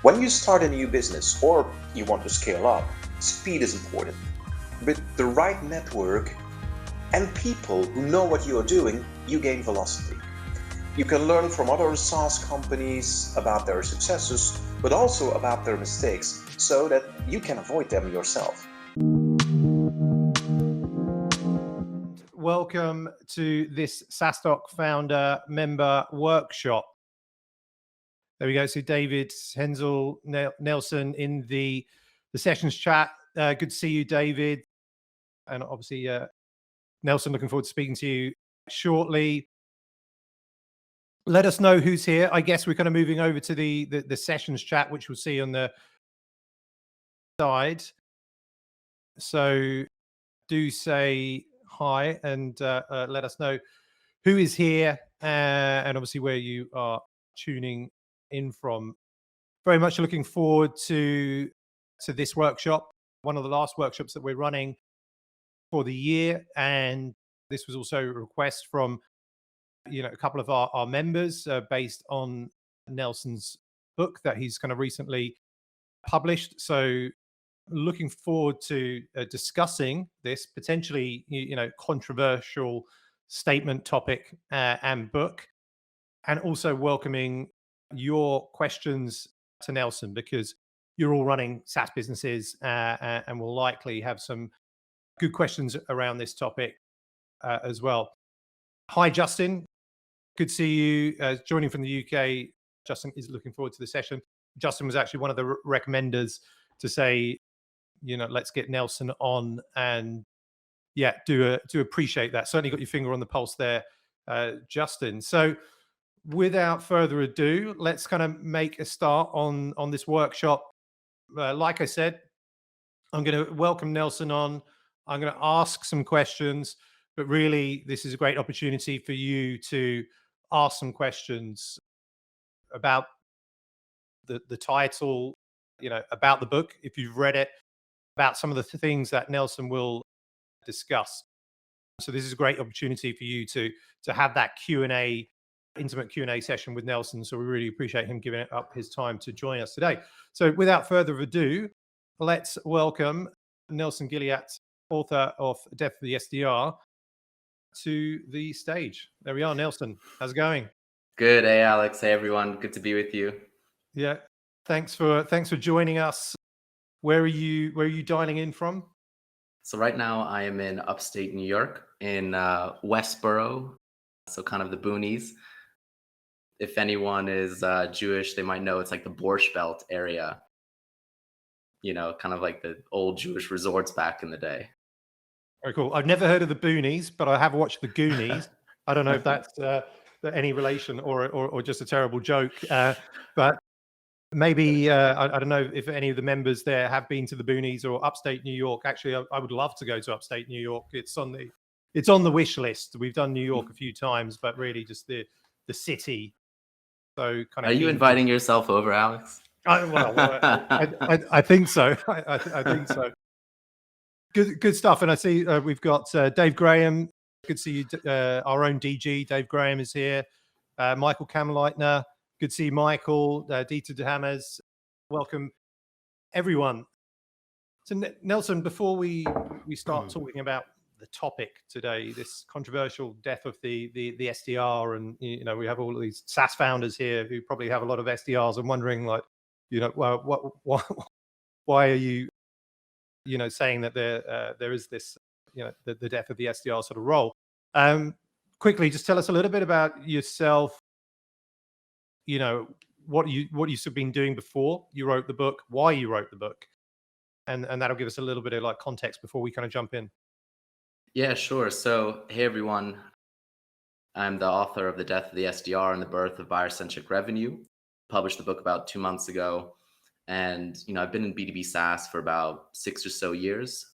When you start a new business or you want to scale up, speed is important. With the right network and people who know what you are doing, you gain velocity. You can learn from other SaaS companies about their successes, but also about their mistakes, so that you can avoid them yourself. Welcome to this SaaStock founder member workshop. There we go. So David, Hensel, Nelson in the sessions chat. Good to see you, David. And obviously, Nelson, looking forward to speaking to you shortly. Let us know who's here. I guess we're kind of moving over to the sessions chat, which we'll see on the side. So do say hi and let us know who is here and obviously where you are tuning in from. Very much looking forward to this workshop, one of the last workshops that we're running for the year. And this was also a request from a couple of our members based on Nelson's book that he's kind of recently published. So looking forward to discussing this potentially controversial statement, topic and book, and also welcoming your questions to Nelson, because you're all running SaaS businesses and will likely have some good questions around this topic as well. Hi, Justin. Good to see you joining from the UK. Justin is looking forward to the session. Justin was actually one of the recommenders to say, let's get Nelson on, and do appreciate that. Certainly got your finger on the pulse there, Justin. So without further ado, let's kind of make a start on this workshop. Like I said, I'm going to welcome Nelson on. I'm going to ask some questions, but really this is a great opportunity for you to ask some questions about the title, about the book, if you've read it, about some of the things that Nelson will discuss. So this is a great opportunity for you to have that Q&A, intimate Q&A session with Nelson. So we really appreciate him giving up his time to join us today. So without further ado, let's welcome Nelson Gilliat, author of Death of the SDR, to the stage. There we are, Nelson. How's it going? Good. Hey, Alex. Hey, everyone. Good to be with you. Yeah. Thanks for joining us. Where are you dialing in from? So right now I am in upstate New York in Westboro, so kind of the boonies. If anyone is Jewish, they might know it's like the Borscht Belt area, kind of like the old Jewish resorts back in the day. Very cool. I've never heard of the boonies, but I have watched the Goonies. I don't know if that's any relation or just a terrible joke, but maybe I don't know if any of the members there have been to the boonies or upstate New York. Actually, I would love to go to upstate New York. It's on the wish list. We've done New York a few times, but really just the city. So kind of. Are you inviting yourself over, Alex? I think so. I think so. Good stuff. And I see we've got Dave Graham. Good to see you. Our own DG, Dave Graham, is here. Michael Kamleitner. Good to see Michael. Dieter de Hammers. Welcome, everyone. So Nelson, before we start talking about the topic today, this controversial death of the SDR, and we have all of these SaaS founders here who probably have a lot of SDRs and wondering, like, why are you saying that there is this, the death of the SDR sort of role. Quickly, just tell us a little bit about yourself. What you've been doing before you wrote the book, why you wrote the book, and that'll give us a little bit of context before we kind of jump in. Yeah, sure. So, hey everyone, I'm the author of The Death of the SDR and the Birth of Buyer Centric Revenue. Published the book about 2 months ago. And, I've been in B2B SaaS for about 6 or so years,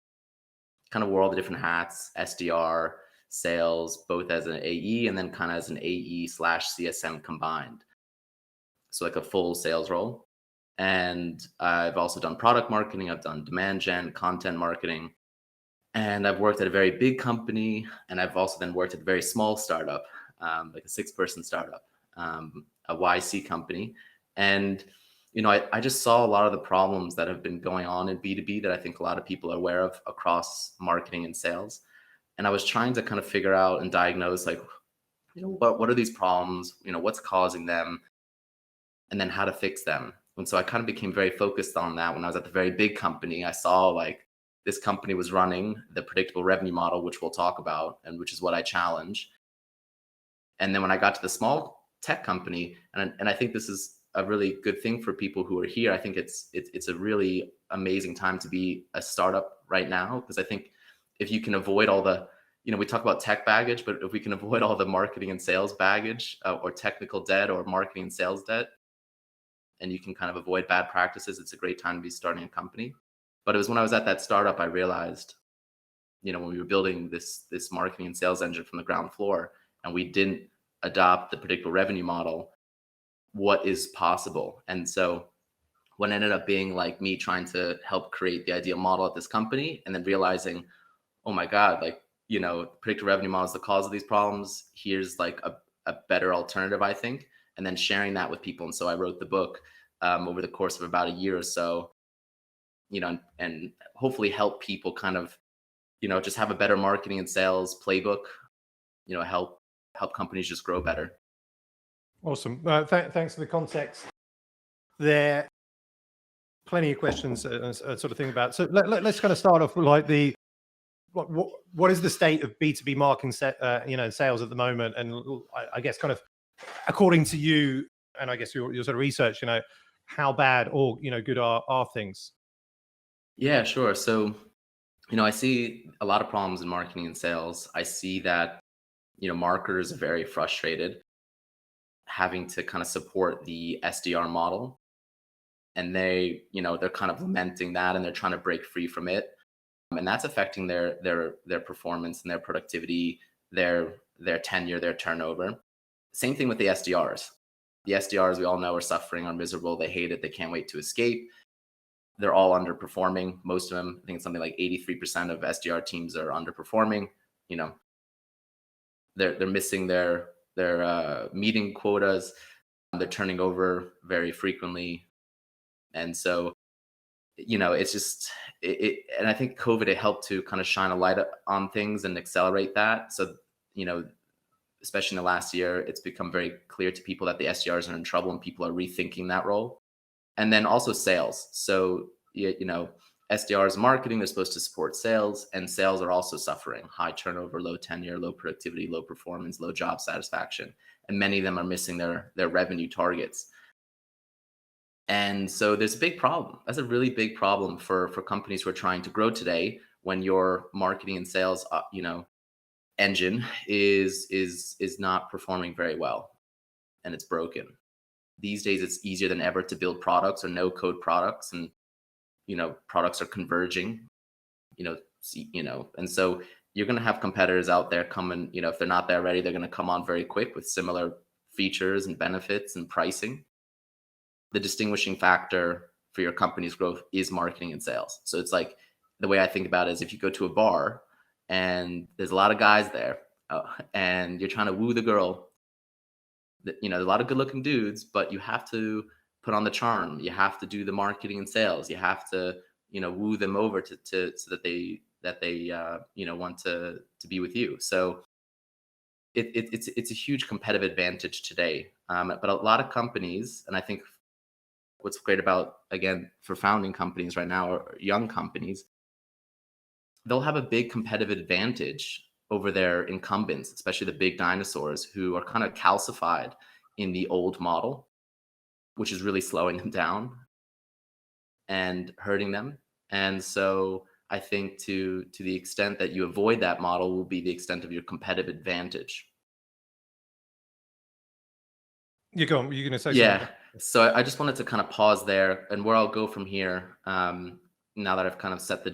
kind of wore all the different hats, SDR, sales, both as an AE and then kind of as an AE/CSM combined. So like a full sales role. And I've also done product marketing. I've done demand gen, content marketing. And I've worked at a very big company. And I've also then worked at a very small startup, like a 6-person startup, a YC company. And I just saw a lot of the problems that have been going on in B2B that I think a lot of people are aware of across marketing and sales. And I was trying to kind of figure out and diagnose, like, what are these problems? What's causing them? And then how to fix them. And so I kind of became very focused on that when I was at the very big company. I saw like this company was running the predictable revenue model, which we'll talk about, and which is what I challenge. And then when I got to the small tech company, and I think this is a really good thing for people who are here. I think it's a really amazing time to be a startup right now, because I think if you can avoid all the, we talk about tech baggage, but if we can avoid all the marketing and sales baggage or technical debt or marketing and sales debt, and you can kind of avoid bad practices, it's a great time to be starting a company. But it was when I was at that startup, I realized, when we were building this marketing and sales engine from the ground floor, and we didn't adopt the predictable revenue model, what is possible? And so what ended up being like me trying to help create the ideal model at this company, and then realizing, oh my God, like, predictable revenue model is the cause of these problems. Here's like a better alternative, I think. And then sharing that with people. And so I wrote the book over the course of about a year or so, and hopefully help people kind of, just have a better marketing and sales playbook, help companies just grow better. Awesome. Thanks for the context there. Plenty of questions sort of think about. So let's kind of start off with like what is the state of B2B marketing sales at the moment? And I guess kind of according to you, and I guess your sort of research, how bad or good are things? Yeah, sure. So I see a lot of problems in marketing and sales. I see that marketers are very frustrated having to kind of support the SDR model, and they're kind of lamenting that, and they're trying to break free from it, and that's affecting their performance and their productivity, their tenure, their turnover. Same thing with the SDRs. The SDRs, we all know, are suffering, are miserable. They hate it. They can't wait to escape. They're all underperforming. Most of them, I think it's something like 83% of SDR teams are underperforming. They're missing their meeting quotas. They're turning over very frequently. And so, it's just, and I think COVID, it helped to kind of shine a light on things and accelerate that. So, especially in the last year, it's become very clear to people that the SDRs are in trouble, and people are rethinking that role. And then also sales. So, SDRs marketing, they're supposed to support sales, and sales are also suffering. High turnover, low tenure, low productivity, low performance, low job satisfaction. And many of them are missing their revenue targets. And so there's a big problem. That's a really big problem for companies who are trying to grow today, when your marketing and sales, engine is not performing very well, and it's broken. These days it's easier than ever to build products or no code products, and products are converging, and so you're going to have competitors out there coming, if they're not there already, they're going to come on very quick with similar features and benefits and pricing. The distinguishing factor for your company's growth is marketing and sales. So it's like, the way I think about it is, if you go to a bar and there's a lot of guys there, and you're trying to woo the girl, there's a lot of good looking dudes, but you have to put on the charm. You have to do the marketing and sales. You have to, woo them over so that they want to be with you. So it's a huge competitive advantage today. But a lot of companies, and I think what's great about, again, for founding companies right now, or young companies, they'll have a big competitive advantage over their incumbents, especially the big dinosaurs who are kind of calcified in the old model, which is really slowing them down and hurting them. And so I think to the extent that you avoid that model will be the extent of your competitive advantage. You're going to say Yeah. something? So I just wanted to kind of pause there, and where I'll go from here, now that I've kind of set the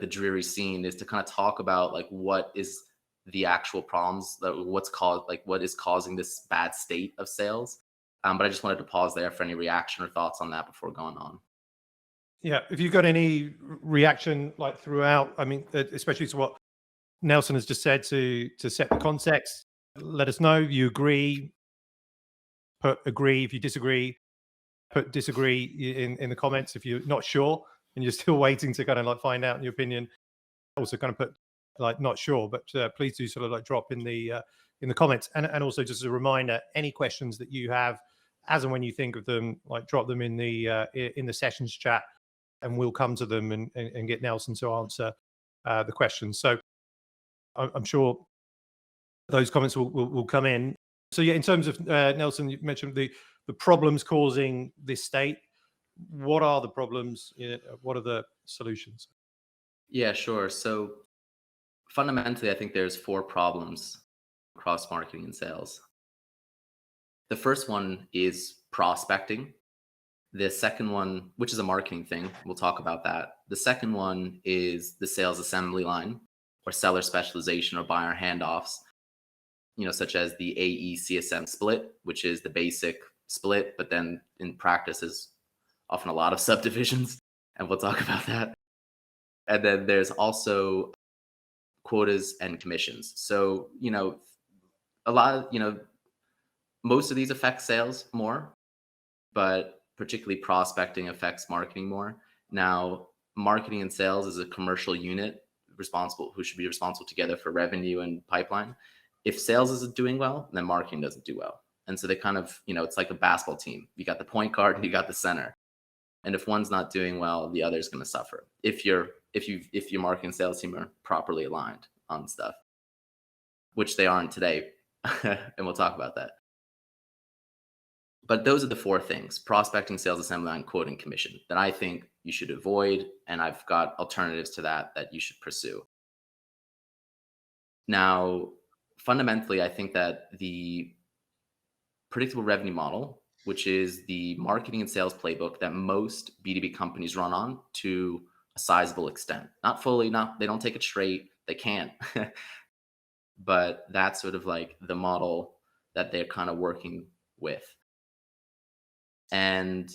dreary scene, is to kind of talk about like what is the actual problems, what is causing this bad state of sales. But I just wanted to pause there for any reaction or thoughts on that before going on. Yeah, if you've got any reaction like throughout, I mean, especially to what Nelson has just said, to set the context, let us know. If you agree, put agree. If you disagree, put disagree in the comments if you're not sure and you're still waiting to kind of like find out your opinion. Also kind of put like not sure, but please do sort of like drop in the comments. And also just a reminder, any questions that you have as and when you think of them, like drop them in the sessions chat, and we'll come to them and get Nelson to answer the questions. So I'm sure those comments will come in. So yeah, in terms of Nelson, you mentioned the problems causing this state. What are the problems? What are the solutions? Yeah, sure. So fundamentally, I think there's 4 problems across marketing and sales. The first one is prospecting. The second one, which is a marketing thing, we'll talk about that. The second one is the sales assembly line, or seller specialization, or buyer handoffs, such as the AE-CSM split, which is the basic split, but then in practice is often a lot of subdivisions, and we'll talk about that. And then there's also quotas and commissions. So, a lot of, most of these affect sales more, but particularly prospecting affects marketing more. Now, marketing and sales is a commercial unit who should be responsible together for revenue and pipeline. If sales isn't doing well, then marketing doesn't do well. And so they kind of, it's like a basketball team. You got the point guard and you got the center. And if one's not doing well, the other's going to suffer. If your marketing and sales team are properly aligned on stuff, which they aren't today, and we'll talk about that. But those are the 4 things: prospecting, sales assembly line, quote, and commission, that I think you should avoid. And I've got alternatives to that you should pursue. Now, fundamentally, I think that the predictable revenue model, which is the marketing and sales playbook that most B2B companies run on to a sizable extent, not fully, they don't take it straight, they can't, but that's sort of like the model that they're kind of working with. And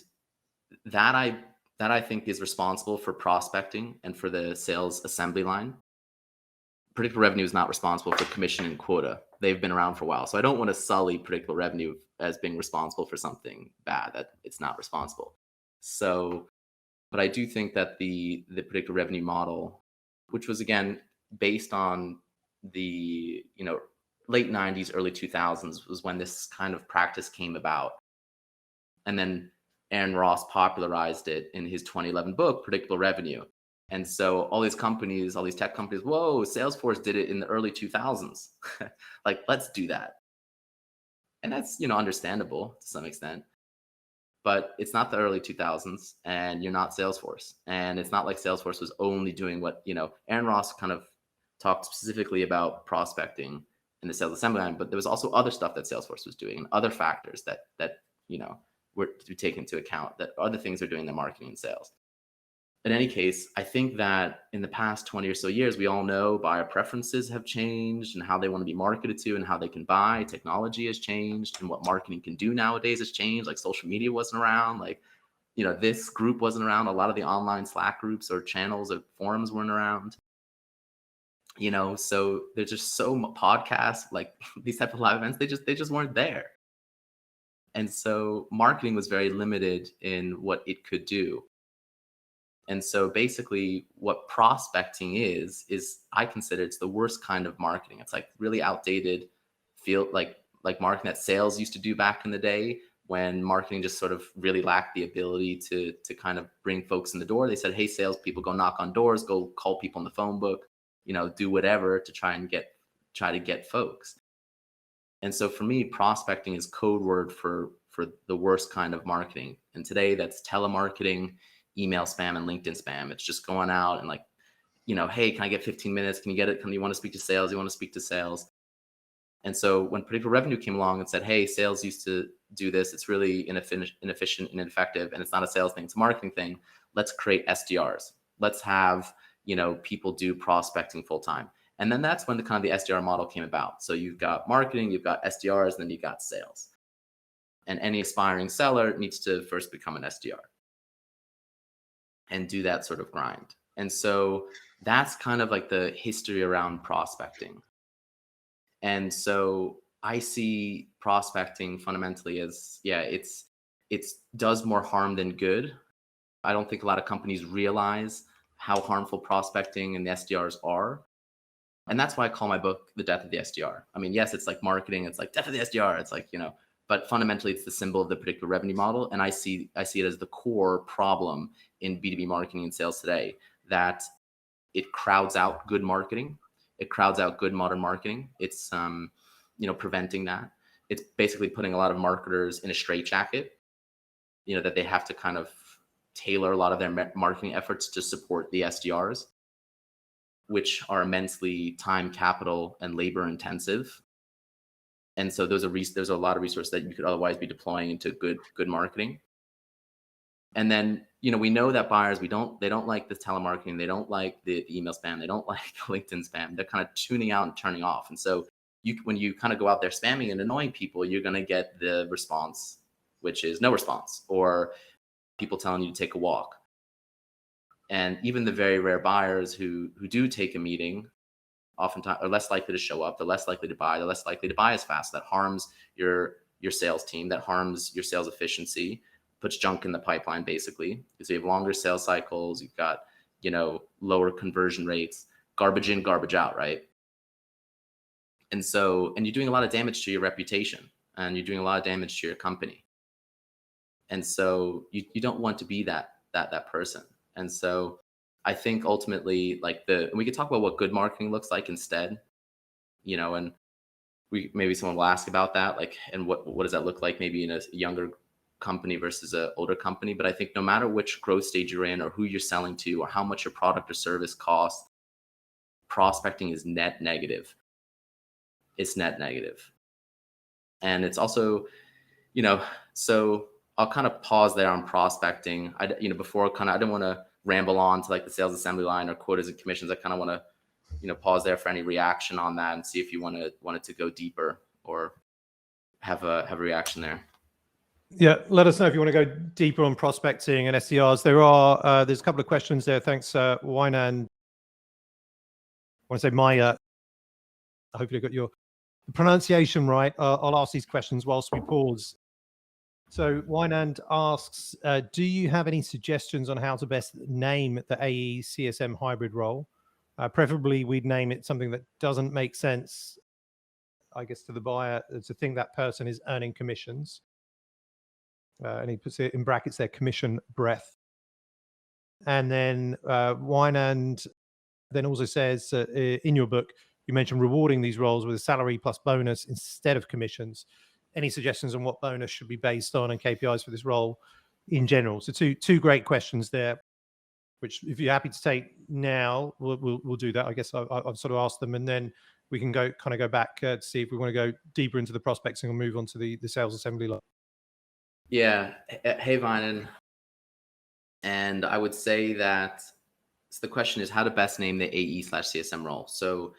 that I think is responsible for prospecting and for the sales assembly line. Predictable revenue is not responsible for commission and quota. They've been around for a while. So I don't want to sully predictable revenue as being responsible for something bad that it's not responsible. So, but I do think that the predictable revenue model, which was again based on the late 90s, early 2000s, was when this kind of practice came about. And then Aaron Ross popularized it in his 2011 book, Predictable Revenue. And so all these companies, all these tech companies, whoa, Salesforce did it in the early 2000s. Like, let's do that. And that's, understandable to some extent. But it's not the early 2000s, and you're not Salesforce. And it's not like Salesforce was only doing what, Aaron Ross kind of talked specifically about prospecting in the sales assembly line, but there was also other stuff that Salesforce was doing and other factors that were to take into account, that other things they're doing in their marketing and sales. In any case, I think that in the past 20 or so years, we all know buyer preferences have changed and how they want to be marketed to and how they can buy. Technology has changed and what marketing can do nowadays has changed. Like social media wasn't around, this group wasn't around. A lot of the online Slack groups or channels or forums weren't around. So there's just so much podcasts, like these type of live events, they just weren't there. And so marketing was very limited in what it could do. And so basically what prospecting is I consider it's the worst kind of marketing. It's like really outdated, like marketing that sales used to do back in the day, when marketing just sort of really lacked the ability to kind of bring folks in the door. They said, hey, salespeople, go knock on doors, go call people in the phone book, do whatever to try to get folks. And so for me, prospecting is code word for the worst kind of marketing. And today that's telemarketing, email spam, and LinkedIn spam. It's just going out and hey, can I get 15 minutes? Can you get it? You want to speak to sales? You want to speak to sales? And so when predictable revenue came along and said, hey, sales used to do this, it's really inefficient and ineffective, and it's not a sales thing, it's a marketing thing. Let's create SDRs. Let's have, people do prospecting full time. And then that's when the SDR model came about. So you've got marketing, you've got SDRs, and then you've got sales. And any aspiring seller needs to first become an SDR and do that sort of grind. And so that's kind of like the history around prospecting. And so I see prospecting fundamentally as, it's it does more harm than good. I don't think a lot of companies realize how harmful prospecting and the SDRs are. And that's why I call my book The Death of the SDR. I mean, yes, it's like marketing, it's like death of the SDR. It's like, but fundamentally it's the symbol of the predictable revenue model. And I see it as the core problem in B2B marketing and sales today, that it crowds out good marketing. It crowds out good modern marketing. It's, preventing that. It's basically putting a lot of marketers in a straitjacket, that they have to kind of tailor a lot of their marketing efforts to support the SDRs, which are immensely time, capital, and labor intensive. And so there's a lot of resources that you could otherwise be deploying into good marketing. And then, we know that buyers, they don't like the telemarketing. They don't like the email spam. They don't like the LinkedIn spam. They're kind of tuning out and turning off. And so when you kind of go out there spamming and annoying people, you're going to get the response, which is no response, or people telling you to take a walk. And even the very rare buyers who do take a meeting oftentimes are less likely to show up. They're less likely to buy. They're less likely to buy as fast. That harms your sales team. That harms your sales efficiency, puts junk in the pipeline, basically. Because you have longer sales cycles. You've got, lower conversion rates, garbage in, garbage out, right? And you're doing a lot of damage to your reputation, and you're doing a lot of damage to your company. And so you don't want to be that person. And so I think ultimately, and we could talk about what good marketing looks like instead, and maybe someone will ask about that, and what does that look like maybe in a younger company versus an older company. But I think no matter which growth stage you're in, or who you're selling to, or how much your product or service costs, prospecting is net negative. It's net negative. And it's also, so I'll kind of pause there on prospecting. I didn't want to ramble on to the sales assembly line or quotas and commissions. I kind of want to, pause there for any reaction on that and see if you wanted to go deeper or have a reaction there. Yeah, let us know if you want to go deeper on prospecting and SDRs. There's a couple of questions there. Thanks, Wynan. I want to say Maya. I hope you got your pronunciation right. I'll ask these questions whilst we pause. So Wynand asks, do you have any suggestions on how to best name the AE CSM hybrid role? Preferably, we'd name it something that doesn't make sense, I guess, to the buyer to think that person is earning commissions. And he puts it in brackets there, commission breath. And then Wynand then also says, in your book, you mentioned rewarding these roles with a salary plus bonus instead of commissions. Any suggestions on what bonus should be based on and KPIs for this role in general? So two great questions there, which if you're happy to take now, we'll do that. I guess I've sort of asked them, and then we can go back to see if we want to go deeper into the prospecting and move on to the sales assembly line. Yeah. Hey, Vinan. And I would say that the question is how to best name the AE/CSM role. So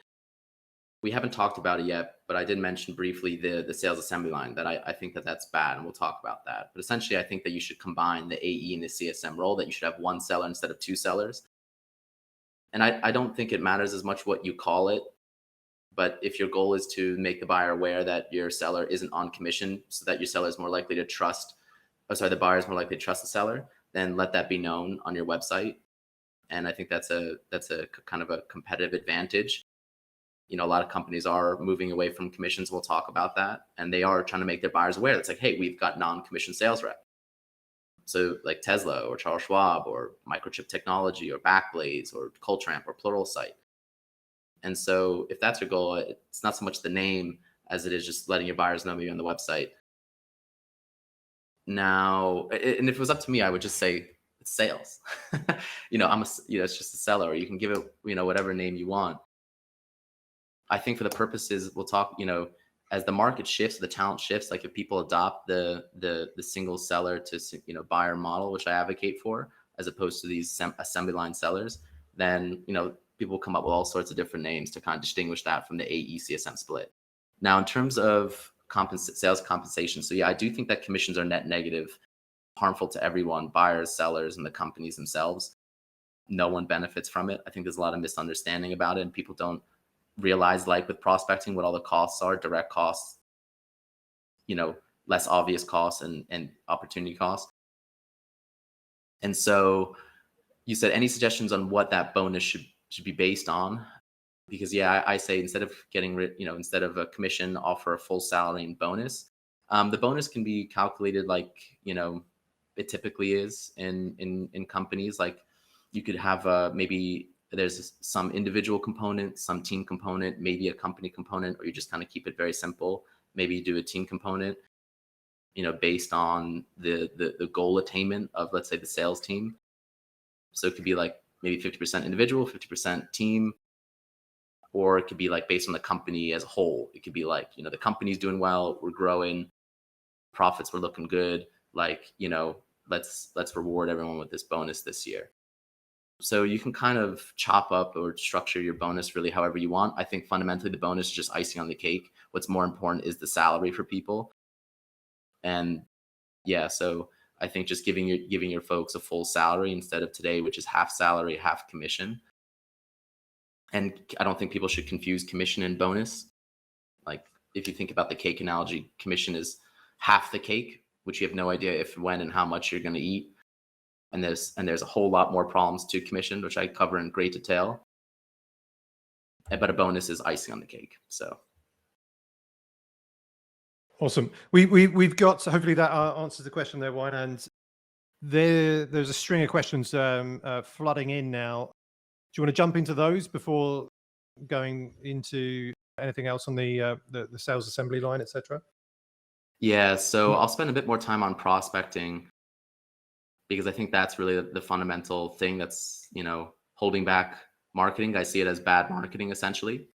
we haven't talked about it yet, but I did mention briefly the sales assembly line, that I think that's bad, and we'll talk about that. But essentially, I think that you should combine the AE and the CSM role, that you should have one seller instead of two sellers. And I don't think it matters as much what you call it, but if your goal is to make the buyer aware that your seller isn't on commission, so that your seller is more likely to trust, the buyer is more likely to trust the seller, then let that be known on your website. And I think that's a kind of a competitive advantage. A lot of companies are moving away from commissions. We'll talk about that. And they are trying to make their buyers aware. It's like, hey, we've got non-commission sales rep. So like Tesla or Charles Schwab or Microchip Technology or Backblaze or Coltramp or Pluralsight. And so if that's your goal, it's not so much the name as it is just letting your buyers know maybe on the website. Now, and if it was up to me, I would just say it's sales. It's just a seller, or you can give it, whatever name you want. I think for the purposes, we'll talk, as the market shifts, the talent shifts, like if people adopt the single seller to, buyer model, which I advocate for, as opposed to these assembly line sellers, then, people will come up with all sorts of different names to kind of distinguish that from the AE CSM split. Now, in terms of sales compensation, so yeah, I do think that commissions are net negative, harmful to everyone, buyers, sellers, and the companies themselves. No one benefits from it. I think there's a lot of misunderstanding about it, and people don't realize, like with prospecting, what all the costs are, direct costs, less obvious costs and opportunity costs. And so you said any suggestions on what that bonus should be based on? Because I say instead of instead of a commission, offer a full salary and bonus. The bonus can be calculated like it typically is in companies. Like you could have maybe there's some individual component, some team component, maybe a company component, or you just kind of keep it very simple. Maybe you do a team component, based on the goal attainment of, let's say, the sales team. So it could be like maybe 50% individual, 50% team, or it could be like based on the company as a whole. It could be like, the company's doing well, we're growing, profits were looking good. Like, let's reward everyone with this bonus this year. So you can kind of chop up or structure your bonus really however you want. I think fundamentally the bonus is just icing on the cake. What's more important is the salary for people. And so I think just giving your folks a full salary instead of today, which is half salary, half commission. And I don't think people should confuse commission and bonus. Like if you think about the cake analogy, commission is half the cake, which you have no idea if, when, and how much you're going to eat. And there's a whole lot more problems to commission, which I cover in great detail. But a bonus is icing on the cake. So. Awesome. We've got, so hopefully that answers the question there, Wine. And there's a string of questions flooding in now. Do you want to jump into those before going into anything else on the sales assembly line, etc.? Yeah. So I'll spend a bit more time on prospecting, because I think that's really the fundamental thing that's, holding back marketing. I see it as bad marketing essentially.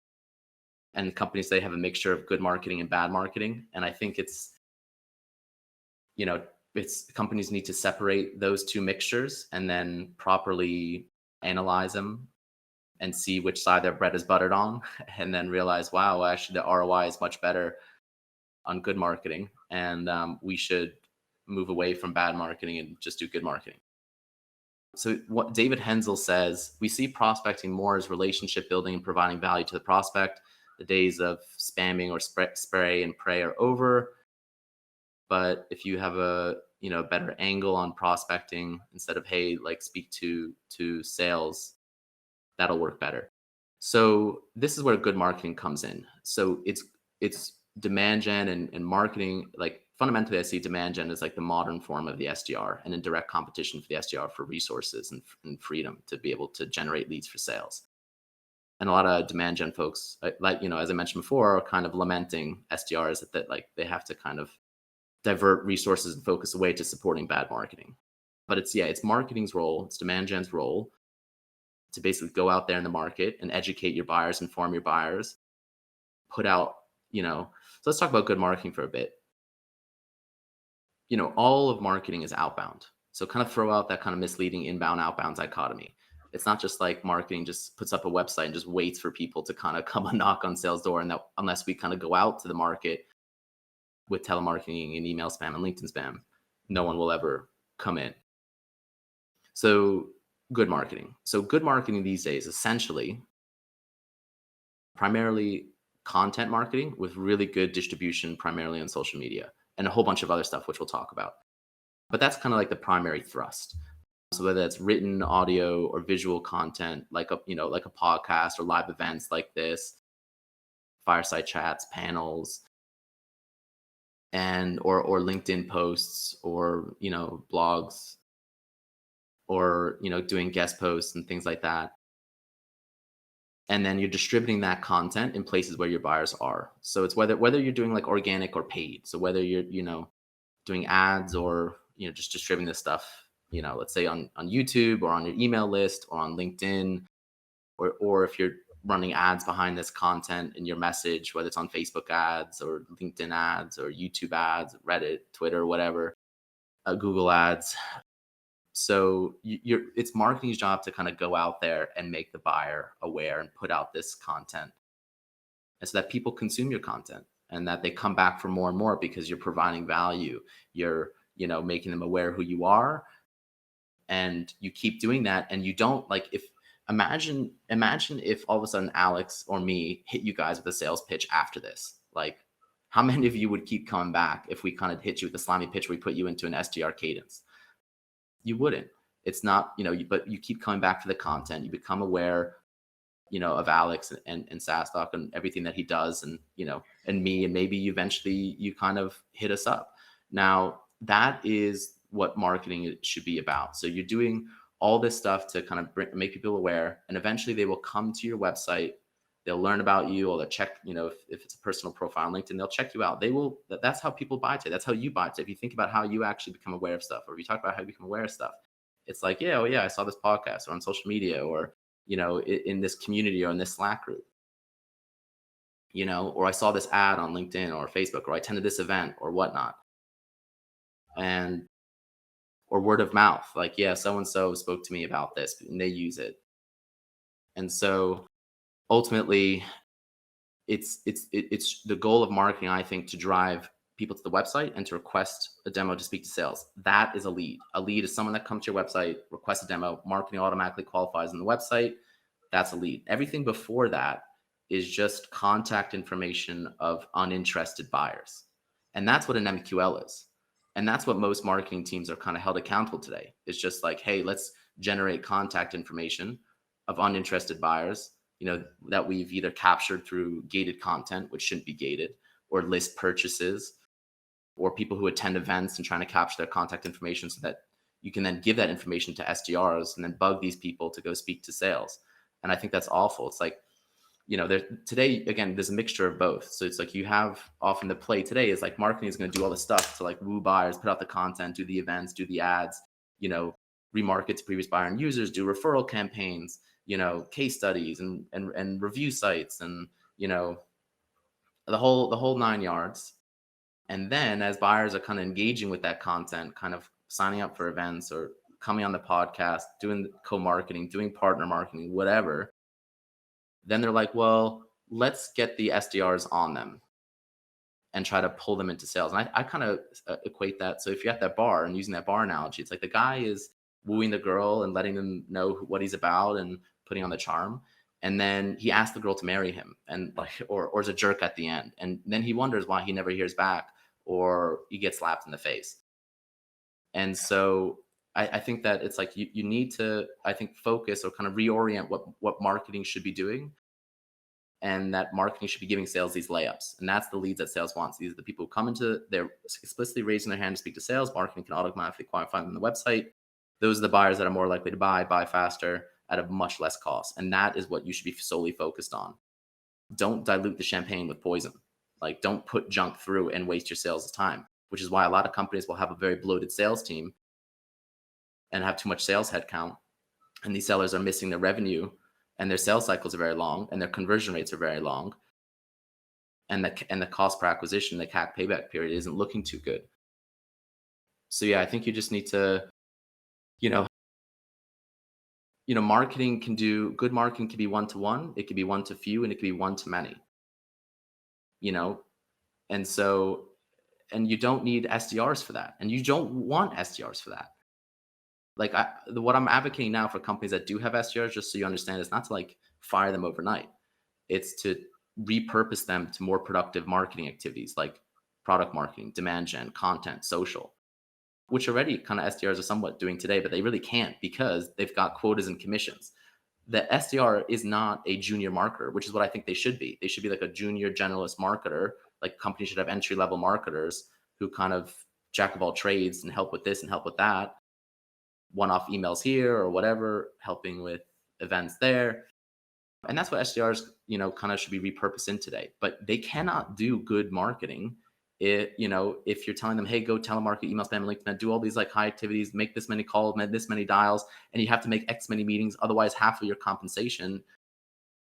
And companies, they have a mixture of good marketing and bad marketing. And I think it's companies need to separate those two mixtures and then properly analyze them and see which side their bread is buttered on, and then realize, wow, actually the ROI is much better on good marketing. And we should move away from bad marketing and just do good marketing. So what David Hensel says, we see prospecting more as relationship building and providing value to the prospect. The days of spamming or spray and pray are over. But if you have a better angle on prospecting, instead of, hey, like speak to sales, that'll work better. So this is where good marketing comes in. So it's demand gen and marketing. Like fundamentally, I see demand gen as like the modern form of the SDR, and in direct competition for the SDR for resources and freedom to be able to generate leads for sales. And a lot of demand gen folks, like, as I mentioned before, are kind of lamenting SDRs that like they have to kind of divert resources and focus away to supporting bad marketing. But it's marketing's role, it's demand gen's role to basically go out there in the market and educate your buyers, inform your buyers, put out, so let's talk about good marketing for a bit. All of marketing is outbound. So kind of throw out that kind of misleading inbound, outbound dichotomy. It's not just like marketing just puts up a website and just waits for people to kind of come and knock on sales door. And that unless we kind of go out to the market with telemarketing and email spam and LinkedIn spam, no one will ever come in. So good marketing. So good marketing these days, essentially, primarily content marketing with really good distribution, primarily on social media, and a whole bunch of other stuff, which we'll talk about. But that's kind of like the primary thrust. So whether that's written, audio, or visual content, like a podcast or live events like this, fireside chats, panels, and or LinkedIn posts, or blogs, or doing guest posts and things like that. And then you're distributing that content in places where your buyers are. So it's whether you're doing like organic or paid. So whether you're doing ads or just distributing this stuff, let's say on YouTube or on your email list or on LinkedIn, or if you're running ads behind this content in your message, whether it's on Facebook ads or LinkedIn ads or YouTube ads, Reddit, Twitter, whatever, Google ads. So it's marketing's job to kind of go out there and make the buyer aware and put out this content, and so that people consume your content and that they come back for more and more because you're providing value. You're making them aware who you are, and you keep doing that. And you don't imagine if all of a sudden Alex or me hit you guys with a sales pitch after this. Like, How many of you would keep coming back if we kind of hit you with the slimy pitch where we put you into an SDR cadence? You wouldn't. It's not, but you keep coming back to the content. You become aware, of Alex and SaaStock and everything that he does, and, and me, and maybe eventually you kind of hit us up. Now, that is what marketing should be about. So you're doing all this stuff to kind of make people aware, and eventually they will come to your website. They'll learn about you, or they'll check, if it's a personal profile on LinkedIn, they'll check you out. That's how people buy today. That's how you buy today. If you think about how you actually become aware of stuff, or if you talk about how you become aware of stuff, it's like, I saw this podcast, or on social media, or, in this community, or in this Slack group, or I saw this ad on LinkedIn or Facebook, or I attended this event or whatnot. Or word of mouth, like, so-and-so spoke to me about this and they use it. And so ultimately it's the goal of marketing, I think, to drive people to the website and to request a demo to speak to sales. That is a lead. A lead is someone that comes to your website, requests a demo, marketing automatically qualifies on the website. That's a lead. Everything before that is just contact information of uninterested buyers. And that's what an MQL is. And that's what most marketing teams are kind of held accountable today. It's just like, hey, let's generate contact information of uninterested buyers, that we've either captured through gated content, which shouldn't be gated, or list purchases, or people who attend events and trying to capture their contact information so that you can then give that information to SDRs and then bug these people to go speak to sales. And I think that's awful. It's like, today, again, there's a mixture of both. So it's like you have often the play today is like marketing is going to do all the stuff to like woo buyers, put out the content, do the events, do the ads, remarket to previous buyer and users, do referral campaigns, case studies and review sites, and, the whole 9 yards. And then as buyers are kind of engaging with that content, kind of signing up for events or coming on the podcast, doing co-marketing, doing partner marketing, whatever, then they're like, well, let's get the SDRs on them and try to pull them into sales. And I kind of equate that. So if you're at that bar, and using that bar analogy, it's like the guy is wooing the girl and letting them know what he's about and putting on the charm. And then he asks the girl to marry him, and or is a jerk at the end. And then he wonders why he never hears back, or he gets slapped in the face. And so I think that it's like you need to, I think, focus or kind of reorient what marketing should be doing. And that marketing should be giving sales these layups. And that's the leads that sales wants. These are the people who come into, they're explicitly raising their hand to speak to sales. Marketing can automatically qualify them on the website. Those are the buyers that are more likely to buy faster at a much less cost. And that is what you should be solely focused on. Don't dilute the champagne with poison. Like, don't put junk through and waste your sales' time, which is why a lot of companies will have a very bloated sales team and have too much sales headcount. And these sellers are missing their revenue, and their sales cycles are very long, and their conversion rates are very long. And the cost per acquisition, the CAC payback period, isn't looking too good. So I think you just need to, marketing good marketing can be one-to-one, it could be one-to-few, and it could be one-to-many. And so, and you don't need SDRs for that. And you don't want SDRs for that. Like what I'm advocating now for companies that do have SDRs, just so you understand, is not to like fire them overnight. It's to repurpose them to more productive marketing activities like product marketing, demand gen, content, social, which already kind of SDRs are somewhat doing today, but they really can't because they've got quotas and commissions. The SDR is not a junior marketer, which is what I think they should be. They should be like a junior generalist marketer. Like companies should have entry-level marketers who kind of jack of all trades and help with this and help with that. One-off emails here or whatever, helping with events there. And that's what SDRs, kind of should be repurposed in today. But they cannot do good marketing if you're telling them, hey, go telemarket, email spam, LinkedIn, do all these like high activities, make this many calls, make this many dials, and you have to make X many meetings. Otherwise, half of your compensation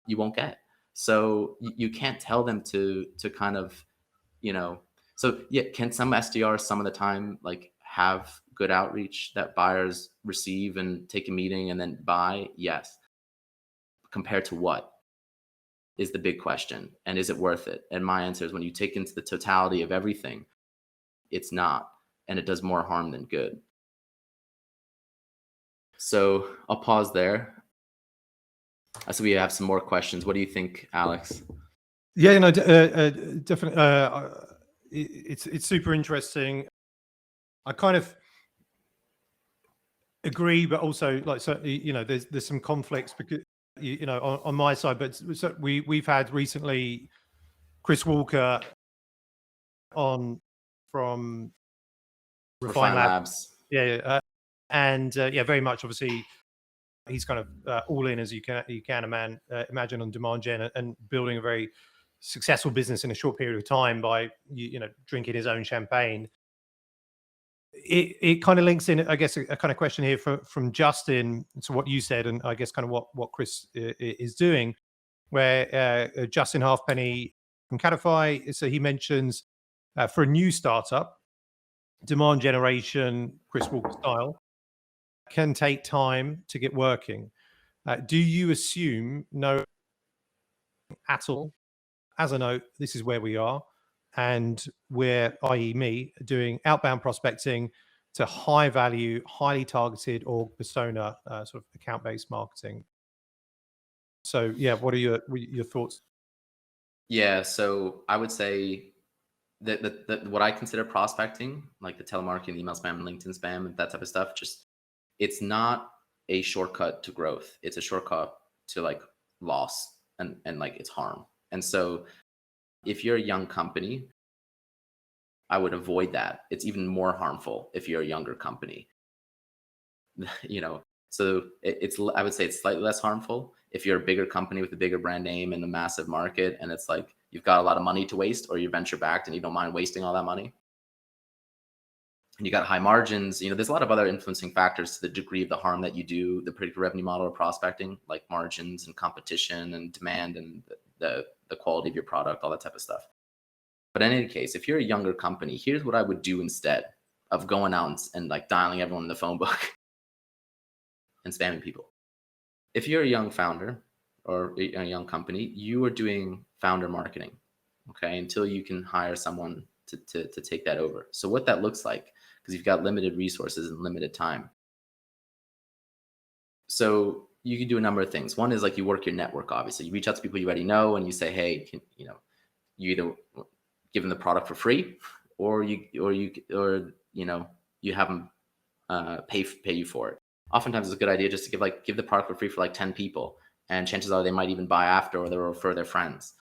you won't get. So you can't tell them to kind of, so can some SDRs some of the time like have good outreach that buyers receive and take a meeting and then buy? Yes. Compared to what is the big question. And is it worth it? And my answer is, when you take into the totality of everything, it's not, and it does more harm than good. So I'll pause there. So we have some more questions. What do you think, Alex? Yeah, definitely. it's super interesting. I kind of agree, but also like certainly, you know, there's some conflicts because you know on my side, but so we've had recently Chris Walker on from Refine Labs. Yeah, and yeah, very much obviously he's kind of all in as you can imagine on demand gen and building a very successful business in a short period of time by you know drinking his own champagne. It kind of links in, I guess, a kind of question here from Justin to what you said, and I guess kind of what Chris is doing, where Justin Halfpenny from Cadify, so he mentions for a new startup, demand generation, Chris Walker style, can take time to get working. Do you assume no at all? As a note, this is where we are, and we're, i.e., me, doing outbound prospecting to high value, highly targeted or persona sort of account based marketing. So, yeah, what are your thoughts? Yeah, so I would say that what I consider prospecting, like the telemarketing, email spam, and LinkedIn spam, and that type of stuff, just it's not a shortcut to growth. It's a shortcut to like loss and like it's harm. And so if you're a young company, I would avoid that. It's even more harmful if you're a younger company. You know, so it's I would say it's slightly less harmful if you're a bigger company with a bigger brand name and a massive market, and it's like you've got a lot of money to waste, or you're venture backed and you don't mind wasting all that money. And you got high margins. You know, there's a lot of other influencing factors to the degree of the harm that you do the predictive revenue model or prospecting, like margins and competition and demand and the quality of your product, all that type of stuff. But in any case, if you're a younger company, here's what I would do instead of going out and like dialing everyone in the phone book and spamming people. If you're a young founder or a young company, you are doing founder marketing, okay, until you can hire someone to take that over. So what that looks like, because you've got limited resources and limited time. So you can do a number of things. One is like you work your network, obviously. You reach out to people you already know and you say, hey, you either give them the product for free or you have them pay you for it. Oftentimes it's a good idea just to give the product for free for like 10 people, and chances are they might even buy after, or they'll refer their friends.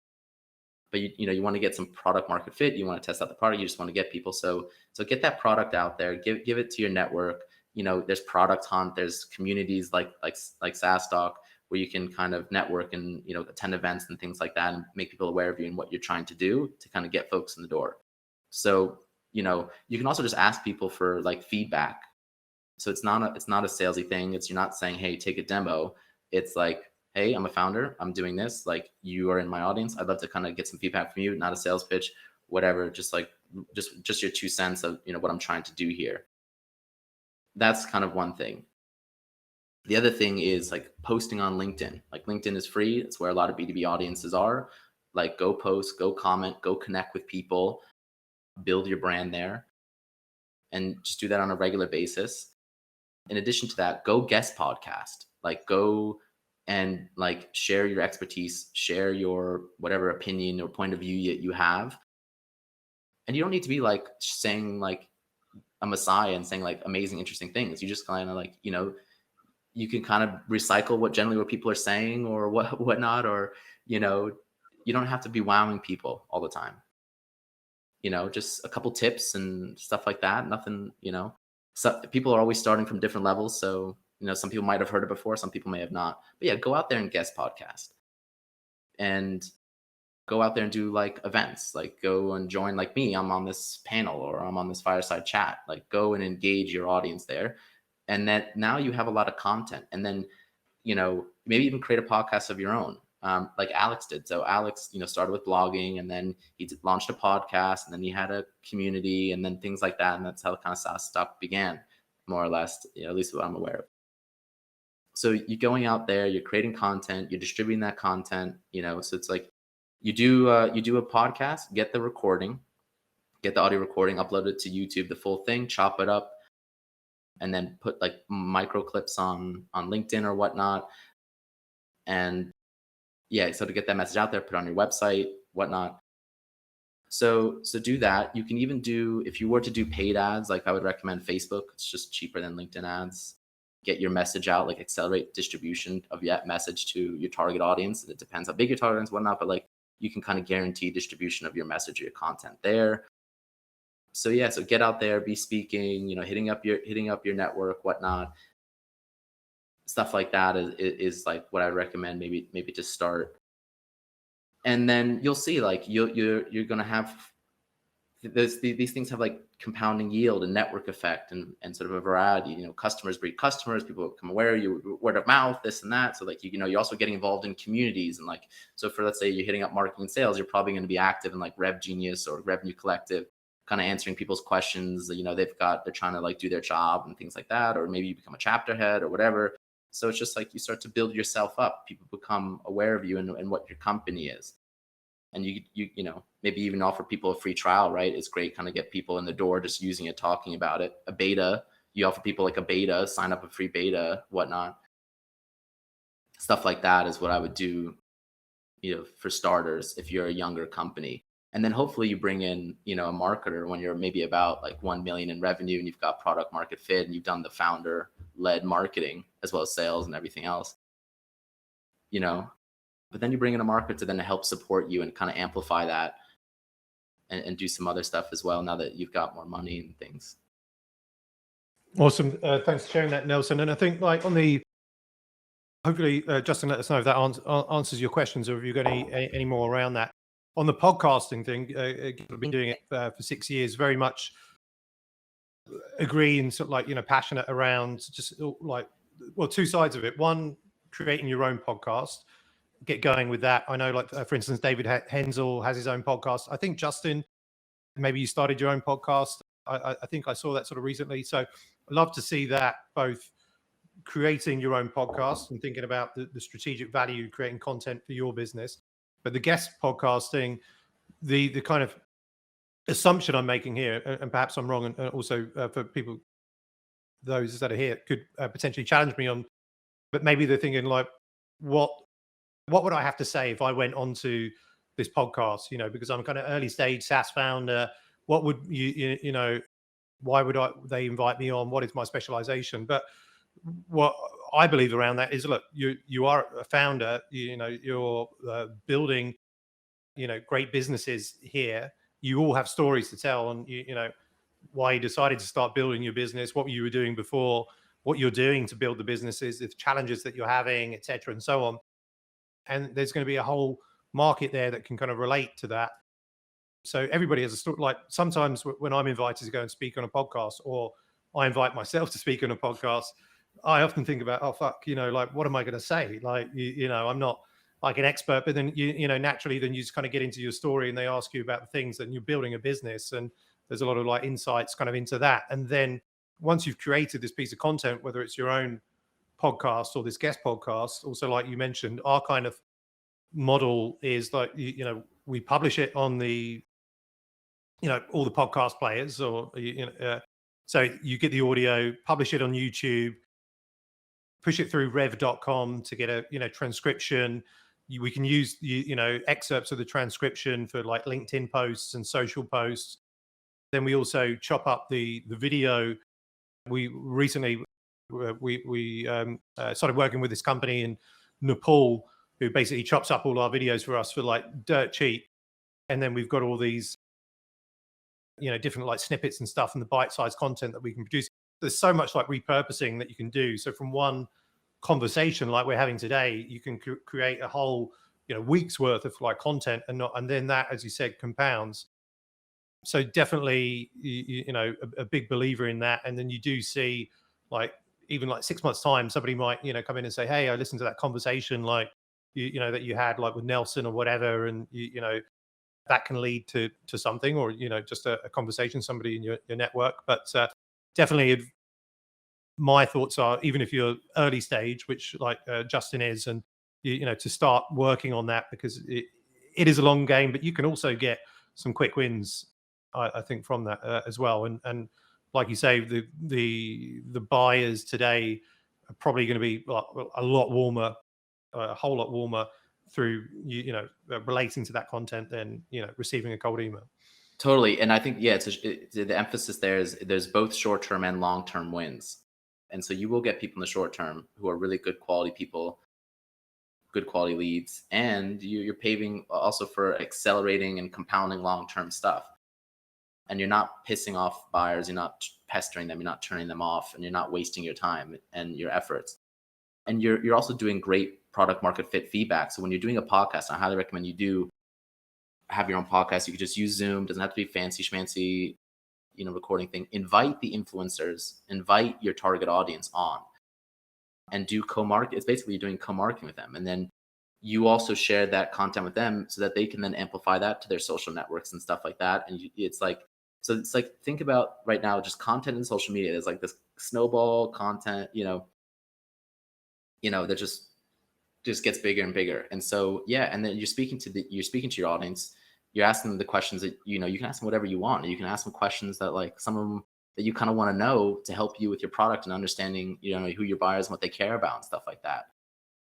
But you want to get some product market fit. You want to test out the product. You just want to get people. So get that product out there. Give it to your network. You know, there's Product Hunt. There's communities like SaaStock where you can kind of network and attend events and things like that, and make people aware of you and what you're trying to do to kind of get folks in the door. So you can also just ask people for like feedback. So it's not a salesy thing. You're not saying, hey, take a demo. It's like, hey, I'm a founder. I'm doing this. Like, you are in my audience. I'd love to kind of get some feedback from you. Not a sales pitch, whatever. Just your 2 cents of what I'm trying to do here. That's kind of one thing. The other thing is like posting on LinkedIn. Like, LinkedIn is free. It's where a lot of B2B audiences are. Like, go post, go comment, go connect with people, build your brand there, and just do that on a regular basis. In addition to that, go guest podcast. Like, go and like share your expertise, share your whatever opinion or point of view you have. And you don't need to be like saying like a messiah and saying like amazing, interesting things. You just kind of like, you can kind of recycle what people are saying or whatnot, or, you don't have to be wowing people all the time. Just a couple tips and stuff like that. Nothing, so people are always starting from different levels. So, some people might have heard it before, some people may have not. But yeah, go out there and guest podcast. And go out there and do like events. Like, go and join, like me, I'm on this panel or I'm on this fireside chat. Like, go and engage your audience there. And then now you have a lot of content. And then, maybe even create a podcast of your own. Like Alex did. So Alex, started with blogging, and then he launched a podcast, and then he had a community, and then things like that. And that's how kind of SaaStock began, more or less, at least what I'm aware of. So you're going out there, you're creating content, you're distributing that content, so it's like you do a podcast, get the audio recording, upload it to YouTube, the full thing, chop it up, and then put like micro clips on LinkedIn or whatnot. And yeah, so to get that message out there, put it on your website, whatnot. So do that. You can even do, if you were to do paid ads, like I would recommend Facebook. It's just cheaper than LinkedIn ads. Get your message out, like accelerate distribution of that message to your target audience. And it depends how big your target audience, whatnot, but like you can kind of guarantee distribution of your message or your content there. So yeah, so get out there, be speaking, hitting up your network, whatnot. Stuff like that is like what I recommend maybe to start. And then you'll see, like you're gonna have these things have like compounding yield and network effect and sort of a variety. Customers breed customers, people become aware of you, word of mouth, this and that. So like you're also getting involved in communities, and like, so for, let's say you're hitting up marketing and sales, you're probably going to be active in like Rev Genius or Revenue Collective, kind of answering people's questions. They're trying to like do their job and things like that, or maybe you become a chapter head or whatever. So it's just like you start to build yourself up. People become aware of you and what your company is. And you maybe even offer people a free trial, right? It's great, kind of get people in the door just using it, talking about it. A beta, you offer people like a beta, sign up a free beta, whatnot. Stuff like that is what I would do, for starters, if you're a younger company. And then hopefully you bring in, a marketer when you're maybe about like 1 million in revenue and you've got product market fit and you've done the founder led marketing as well as sales and everything else, but then you bring in a marketer to then help support you and kind of amplify that and do some other stuff as well now that you've got more money and things. Awesome. Thanks for sharing that, Nelson. And I think like hopefully, Justin, let us know if that answers your questions, or if you've got any more around that. On the podcasting thing, I've been doing it for 6 years, very much agree and sort of like, passionate around just like, well, two sides of it. One, creating your own podcast, get going with that. I know, like, for instance, David Hensel has his own podcast. I think, Justin, maybe you started your own podcast. I think I saw that sort of recently. So I'd love to see that, both creating your own podcast and thinking about the strategic value, creating content for your business. But the guest podcasting, the kind of assumption I'm making here, and perhaps I'm wrong, and also for people, those that are here, could potentially challenge me on, but maybe they're thinking like, what would I have to say if I went onto this podcast? Because I'm kind of early stage SaaS founder. What would why would they invite me on? What is my specialization? But what I believe around that is, look, you are a founder. You're building, great businesses here. You all have stories to tell, and why you decided to start building your business, what you were doing before, what you're doing to build the businesses, the challenges that you're having, etc., and so on. And there's going to be a whole market there that can kind of relate to that. So everybody has a story. Like, sometimes when I'm invited to go and speak on a podcast, or I invite myself to speak on a podcast, I often think about, oh, fuck, like, what am I going to say? Like, I'm not like an expert, but then, naturally, then you just kind of get into your story and they ask you about the things that you're building a business. And there's a lot of like insights kind of into that. And then once you've created this piece of content, whether it's your own podcast or this guest podcast, also, like you mentioned, our kind of model is like, we publish it on the, all the podcast players, or, so you get the audio, publish it on YouTube, push it through rev.com to get a, transcription. We can use, excerpts of the transcription for like LinkedIn posts and social posts. Then we also chop up the video. We recently, we started working with this company in Nepal who basically chops up all our videos for us for like dirt cheap. And then we've got all these, different like snippets and stuff, and the bite-sized content that we can produce. There's so much like repurposing that you can do. So from one conversation like we're having today, you can create a whole, week's worth of like content, and then that, as you said, compounds. So definitely, a big believer in that. And then you do see, like, even like 6 months time, somebody might, come in and say, hey, I listened to that conversation, like, that you had like with Nelson or whatever. And, that can lead to something, or, just a conversation, somebody in your network. But definitely my thoughts are, even if you're early stage, which like Justin is, and, to start working on that, because it is a long game, but you can also get some quick wins, I think, from that as well. And like you say, the buyers today are probably going to be a lot warmer, a whole lot warmer through relating to that content than receiving a cold email. Totally. And I think, yeah, the emphasis there is there's both short-term and long-term wins. And so you will get people in the short term who are really good quality people, good quality leads, and you're paving also for accelerating and compounding long-term stuff. And you're not pissing off buyers, you're not pestering them, you're not turning them off, and you're not wasting your time and your efforts. And you're also doing great product market fit feedback. So when you're doing a podcast, I highly recommend you do have your own podcast. You could just use Zoom, doesn't have to be fancy schmancy, recording thing. Invite the influencers, invite your target audience on, and do co-market. It's basically you're doing co-marketing with them. And then you also share that content with them so that they can then amplify that to their social networks and stuff like that. And it's like, think about right now, just content in social media. There's like this snowball content, that just gets bigger and bigger. And so, yeah. And then you're speaking to your audience. You're asking them the questions that, you can ask them whatever you want. You can ask them questions that, like, some of them that you kind of want to know to help you with your product and understanding, who your buyers and what they care about and stuff like that.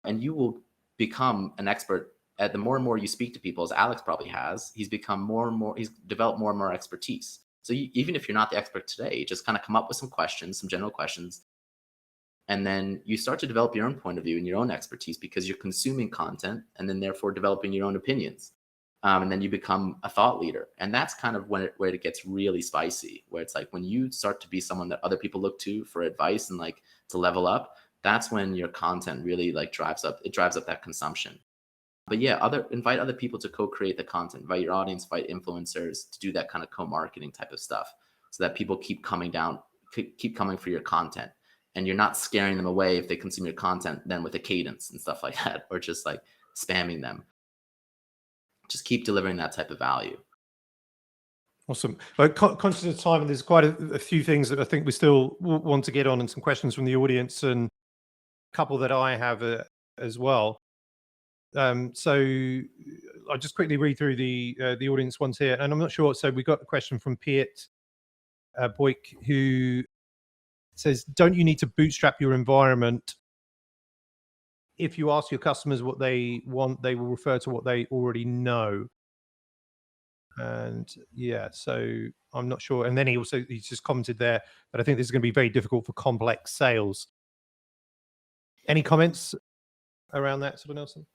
And you will become an expert at the more and more you speak to people, as Alex probably has. He's become he's developed more and more expertise. So even if you're not the expert today, just kind of come up with some questions, some general questions. And then you start to develop your own point of view and your own expertise because you're consuming content and then therefore developing your own opinions. And then you become a thought leader. And that's kind of where it gets really spicy, where it's like when you start to be someone that other people look to for advice and like to level up, that's when your content really like drives up that consumption. But yeah, invite other people to co-create the content, invite your audience, invite influencers to do that kind of co-marketing type of stuff so that people keep coming for your content. And you're not scaring them away if they consume your content then with a cadence and stuff like that, or just like spamming them. Just keep delivering that type of value. Awesome. Conscious of time, and there's quite a few things that I think we still want to get on, and some questions from the audience, and a couple that I have as well. So I'll just quickly read through the audience ones here, and I'm not sure. So we got a question from Piet Boyk, who says, "Don't you need to bootstrap your environment? If you ask your customers what they want, they will refer to what they already know." And yeah, so I'm not sure. And then he just commented there that I think this is going to be very difficult for complex sales. Any comments around that, sort of, Nelson?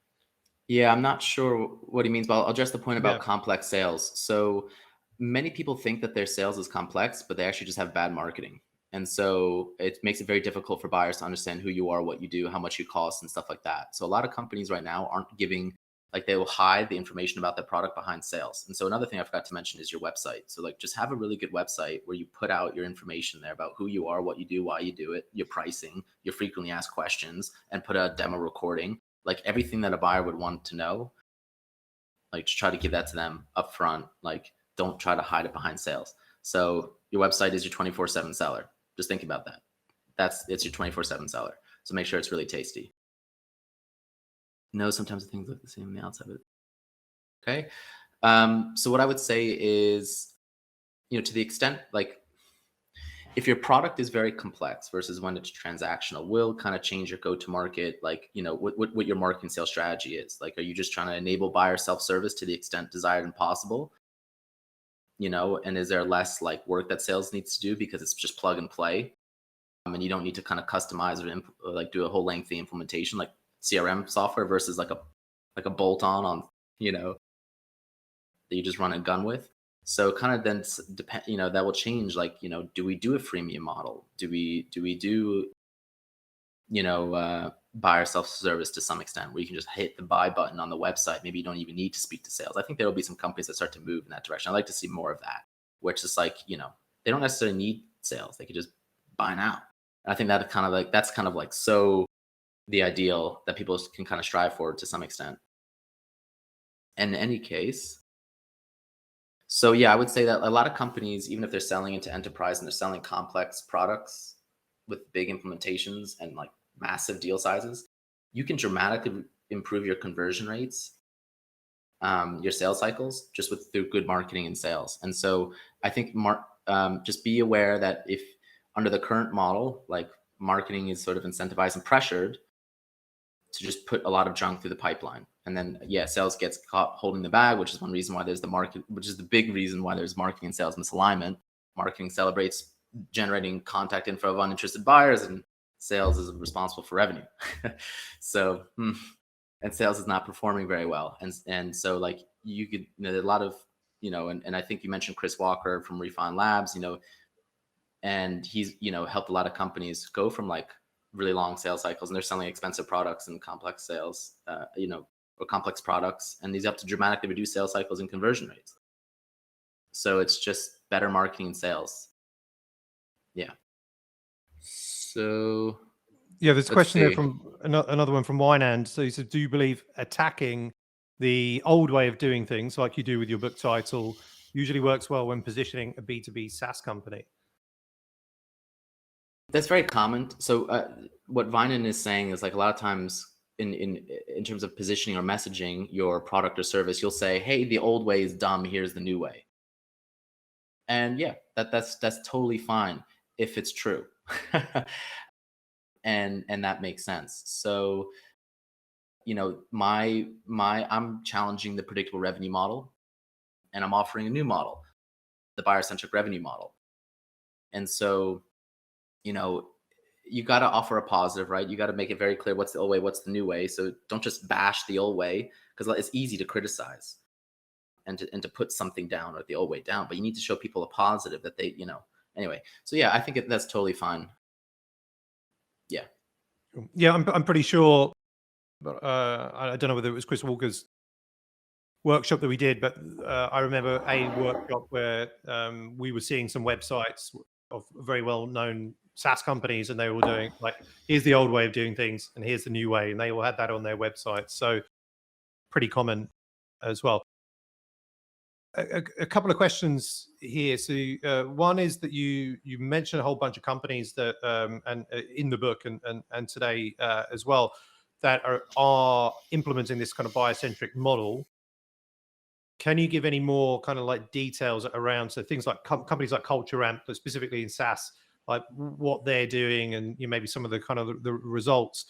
Yeah, I'm not sure what he means, but I'll address the point about complex sales. So many people think that their sales is complex, but they actually just have bad marketing. And so it makes it very difficult for buyers to understand who you are, what you do, how much you cost, and stuff like that. So a lot of companies right now aren't giving, like, they will hide the information about their product behind sales. And so another thing I forgot to mention is your website. So like, just have a really good website where you put out your information there about who you are, what you do, why you do it, your pricing, your frequently asked questions, and put a demo recording, like everything that a buyer would want to know. Like, just try to give that to them up front. Like, don't try to hide it behind sales. So your website is your 24/7 seller. Just think about that. It's your 24/7 seller. So make sure it's really tasty. No, sometimes the things look the same on the outside of it. Okay. So what I would say is, to the extent, like, if your product is very complex versus when it's transactional, will kind of change your go-to-market, like, what your marketing sales strategy is. Like, are you just trying to enable buyer self-service to the extent desired and possible? And is there less like work that sales needs to do because it's just plug and play? And you don't need to kind of customize or like do a whole lengthy implementation like CRM software versus like a bolt-on that you just run a gun with. So kind of then depend, that will change. Like, do we do a freemium model? Do we do buyer self-service to some extent, where you can just hit the buy button on the website? Maybe you don't even need to speak to sales. I think there will be some companies that start to move in that direction. I'd like to see more of that, where it's just like, they don't necessarily need sales. They could just buy now. And I think that's kind of like so the ideal that people can kind of strive for to some extent. And in any case, so yeah, I would say that a lot of companies, even if they're selling into enterprise and they're selling complex products with big implementations and like massive deal sizes, you can dramatically improve your conversion rates, your sales cycles, just through good marketing and sales. And so I think just be aware that if under the current model, like, marketing is sort of incentivized and pressured to just put a lot of junk through the pipeline. And then, yeah, sales gets caught holding the bag, which is one reason why there's which is the big reason why there's marketing and sales misalignment. Marketing celebrates generating contact info of uninterested buyers, and sales is responsible for revenue. So, and sales is not performing very well. And so like you could, there's a lot of, and I think you mentioned Chris Walker from Refine Labs, and he's, helped a lot of companies go from like really long sales cycles, and they're selling expensive products and complex sales, or complex products, and these have to dramatically reduce sales cycles and conversion rates. So it's just better marketing and sales. Yeah. So yeah, there's a question there from another one from Wynand. So he said, do you believe attacking the old way of doing things like you do with your book title usually works well when positioning a B2B SaaS company? That's very common. So what Vinan is saying is like a lot of times in terms of positioning or messaging your product or service, you'll say, hey, the old way is dumb, here's the new way. And yeah, that's totally fine if it's true. and that makes sense. So, I'm challenging the predictable revenue model, and I'm offering a new model, the buyer centric revenue model. And so, you got to offer a positive, right? You got to make it very clear what's the old way, what's the new way. So don't just bash the old way, because it's easy to criticize and to put something down or the old way down, but you need to show people a positive that they, anyway. So yeah, I think that's totally fine. Yeah. Yeah, I'm pretty sure, but I don't know whether it was Chris Walker's workshop that we did, but I remember a workshop where we were seeing some websites of very well-known SaaS companies, and they were doing like, here's the old way of doing things and here's the new way, and they all had that on their website. So pretty common as well. A couple of questions here. So one is that you mentioned a whole bunch of companies that and in the book and today as well, that are implementing this kind of buyer-centric model. Can you give any more kind of like details around, so things like companies like Culture Amp, but specifically in SaaS, like what they're doing, and maybe some of the kind of the results,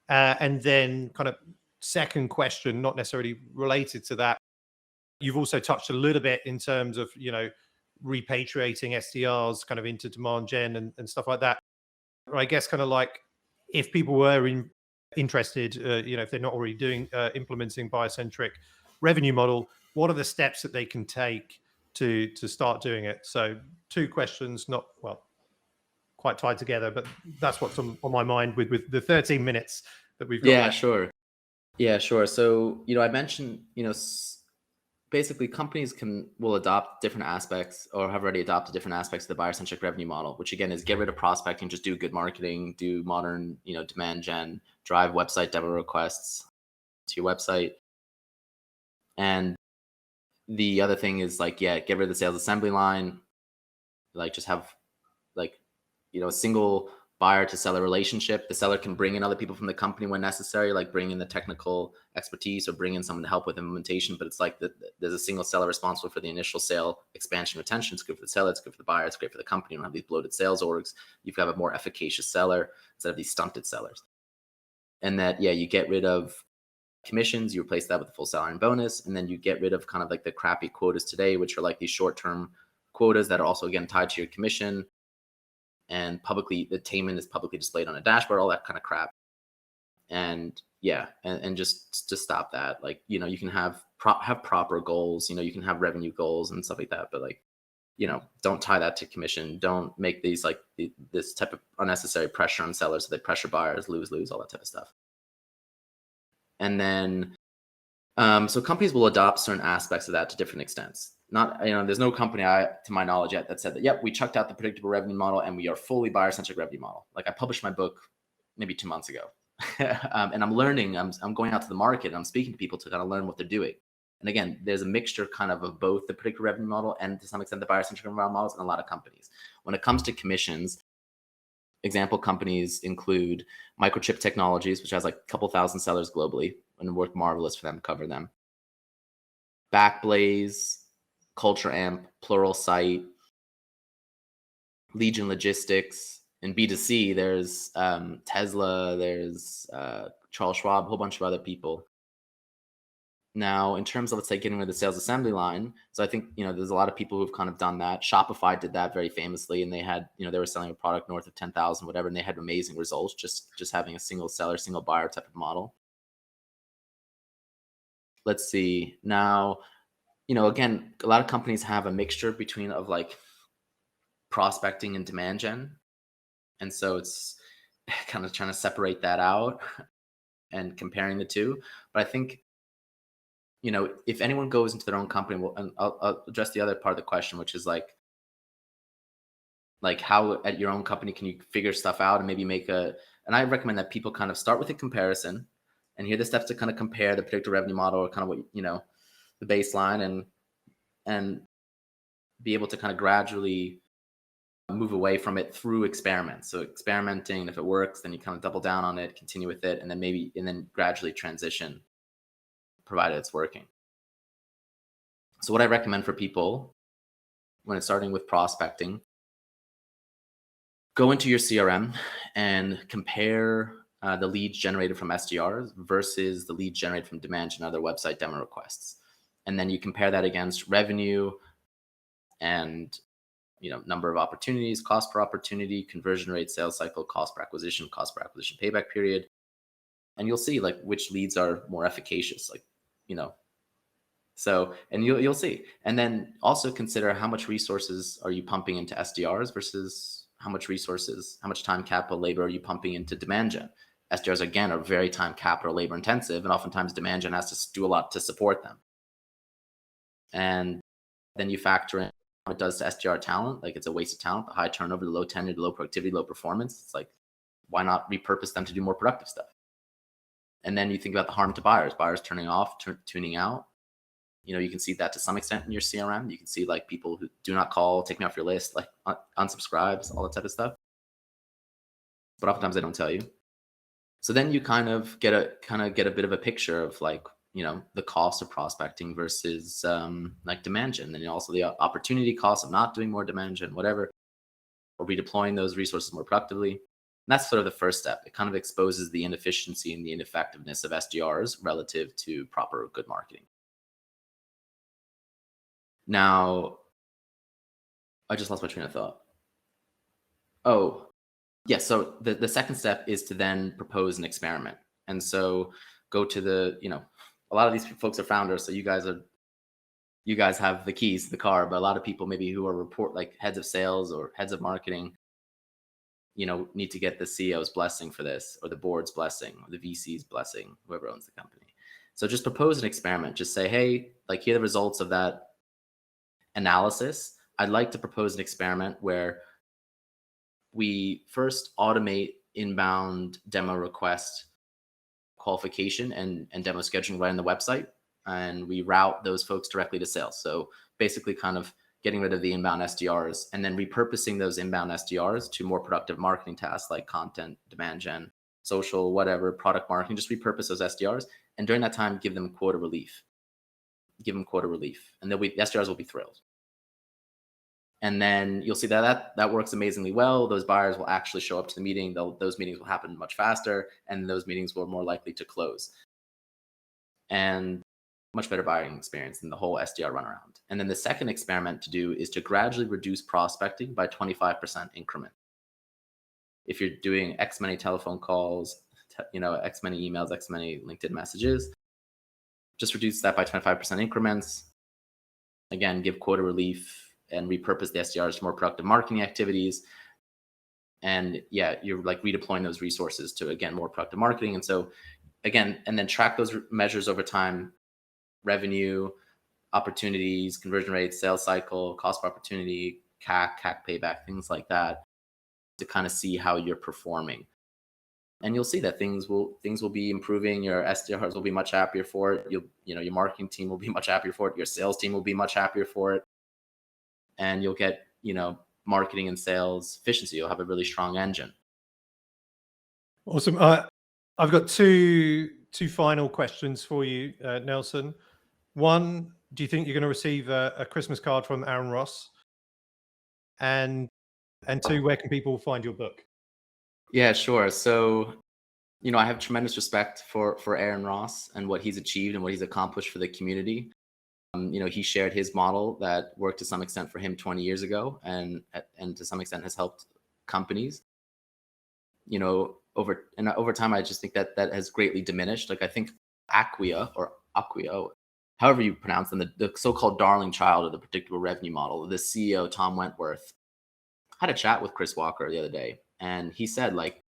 and then kind of second question, not necessarily related to that, you've also touched a little bit in terms of repatriating SDRs kind of into demand gen and stuff like that. I guess kind of like if people were interested, if they're not already doing implementing buyer-centric revenue model, what are the steps that they can take to start doing it? So two questions, not quite tied together, but that's what's on my mind with the 13 minutes that we've got. Yeah, sure. Yeah, sure. So, I mentioned, basically companies will adopt different aspects, or have already adopted different aspects of the buyer centric revenue model, which again is get rid of prospecting, just do good marketing, do modern, demand gen, drive website demo requests to your website. And the other thing is like, get rid of the sales assembly line, like just have like, a single buyer to seller relationship. The seller can bring in other people from the company when necessary, like bring in the technical expertise or bring in someone to help with implementation. But it's like there's a single seller responsible for the initial sale, expansion, retention. It's good for the seller, it's good for the buyer, it's great for the company. You don't have these bloated sales orgs. You've got a more efficacious seller instead of these stunted sellers. And that, you get rid of commissions, you replace that with a full salary and bonus, and then you get rid of kind of like the crappy quotas today, which are like these short-term quotas that are also again tied to your commission. And the attainment is publicly displayed on a dashboard, all that kind of crap. And and just to stop that, like, you can have proper goals, you can have revenue goals and stuff like that, but like, don't tie that to commission. Don't make these like this type of unnecessary pressure on sellers, so they pressure buyers, lose, all that type of stuff. And then, so companies will adopt certain aspects of that to different extents. Not, there's no company to my knowledge yet that said that, yep, we chucked out the predictable revenue model and we are fully buyer-centric revenue model. Like I published my book maybe 2 months ago, and I'm learning. I'm going out to the market and I'm speaking to people to kind of learn what they're doing. And again, there's a mixture kind of both the predictable revenue model and to some extent the buyer-centric revenue models in a lot of companies. When it comes to commissions, example companies include Microchip Technologies, which has like a couple thousand sellers globally, and it worked marvelous for them to cover them. Backblaze, Culture Amp, Pluralsight, Legion Logistics. In B2C, there's Tesla, there's Charles Schwab, a whole bunch of other people. Now, in terms of, let's say, getting rid of the sales assembly line, so I think, there's a lot of people who've kind of done that. Shopify did that very famously, and they had, they were selling a product north of 10,000, whatever, and they had amazing results just having a single seller, single buyer type of model. Let's see. Now, again, a lot of companies have a mixture between of like prospecting and demand gen. And so it's kind of trying to separate that out and comparing the two. But I think, if anyone goes into their own company, well, and I'll address the other part of the question, which is like how at your own company can you figure stuff out and maybe and I recommend that people kind of start with a comparison and here are the steps to kind of compare the predictor revenue model or kind of what, the baseline and be able to kind of gradually move away from it through experiments. So experimenting, if it works, then you kind of double down on it, continue with it, and then gradually transition, provided it's working. So what I recommend for people when it's starting with prospecting, go into your CRM and compare the leads generated from SDRs versus the leads generated from demand and other website demo requests. And then you compare that against revenue and number of opportunities, cost per opportunity, conversion rate, sales cycle, cost per acquisition payback period. And you'll see like which leads are more efficacious, so, and you'll see. And then also consider how much resources are you pumping into SDRs versus how much time, capital, labor are you pumping into demand gen. SDRs, again, are very time, capital, labor intensive, and oftentimes demand gen has to do a lot to support them. And then you factor in what it does to SDR talent. Like it's a waste of talent, the high turnover, the low tenure, the low productivity, low performance. It's like, why not repurpose them to do more productive stuff? And then you think about the harm to buyers turning off, tuning out. You can see that to some extent in your CRM. You can see like people who do not call, take me off your list, like unsubscribes, all that type of stuff. But oftentimes they don't tell you. So then you kind of get a bit of a picture of like, the cost of prospecting versus like demand gen, and then also the opportunity cost of not doing more demand gen, whatever, or redeploying those resources more productively. And that's sort of the first step. It kind of exposes the inefficiency and the ineffectiveness of SDRs relative to proper good marketing. Now, I just lost my train of thought. Oh, yeah. So the second step is to then propose an experiment. And so go to a lot of these folks are founders. So you guys have the keys to the car, but a lot of people maybe who are like heads of sales or heads of marketing, need to get the CEO's blessing for this, or the board's blessing, or the VC's blessing, whoever owns the company. So just propose an experiment. Just say, hey, like here are the results of that analysis. I'd like to propose an experiment where we first automate inbound demo request qualification and demo scheduling right on the website, and we route those folks directly to sales. So basically kind of getting rid of the inbound SDRs and then repurposing those inbound SDRs to more productive marketing tasks like content, demand gen, social, whatever, product marketing. Just repurpose those SDRs, and during that time give them quota relief. And the SDRs will be thrilled. And then you'll see that works amazingly well. Those buyers will actually show up to the meeting. Those meetings will happen much faster, and those meetings will more likely to close. And much better buying experience than the whole SDR runaround. And then the second experiment to do is to gradually reduce prospecting by 25% increment. If you're doing X many telephone calls, X many emails, X many LinkedIn messages, just reduce that by 25% increments. Again, give quota relief and repurpose the SDRs to more productive marketing activities. And yeah, you're like redeploying those resources to, again, more productive marketing. And so again, and then track those measures over time: revenue, opportunities, conversion rates, sales cycle, cost per opportunity, CAC payback, things like that, to kind of see how you're performing. And you'll see that things will be improving. Your SDRs will be much happier for it. Your marketing team will be much happier for it. Your sales team will be much happier for it. And you'll get, marketing and sales efficiency. You'll have a really strong engine. Awesome. I've got two final questions for you, Nelson. One, do you think you're going to receive a Christmas card from Aaron Ross? And two, where can people find your book? Yeah, sure. So you know, I have tremendous respect for Aaron Ross and what he's achieved and what he's accomplished for the community. You know, he shared his model that worked to some extent for him 20 years ago, and to some extent has helped companies. You know, over time, I just think that has greatly diminished. Like, I think Acquia, however you pronounce them, the so-called darling child of the predictable revenue model, the CEO Tom Wentworth had a chat with Chris Walker the other day, and he said, like,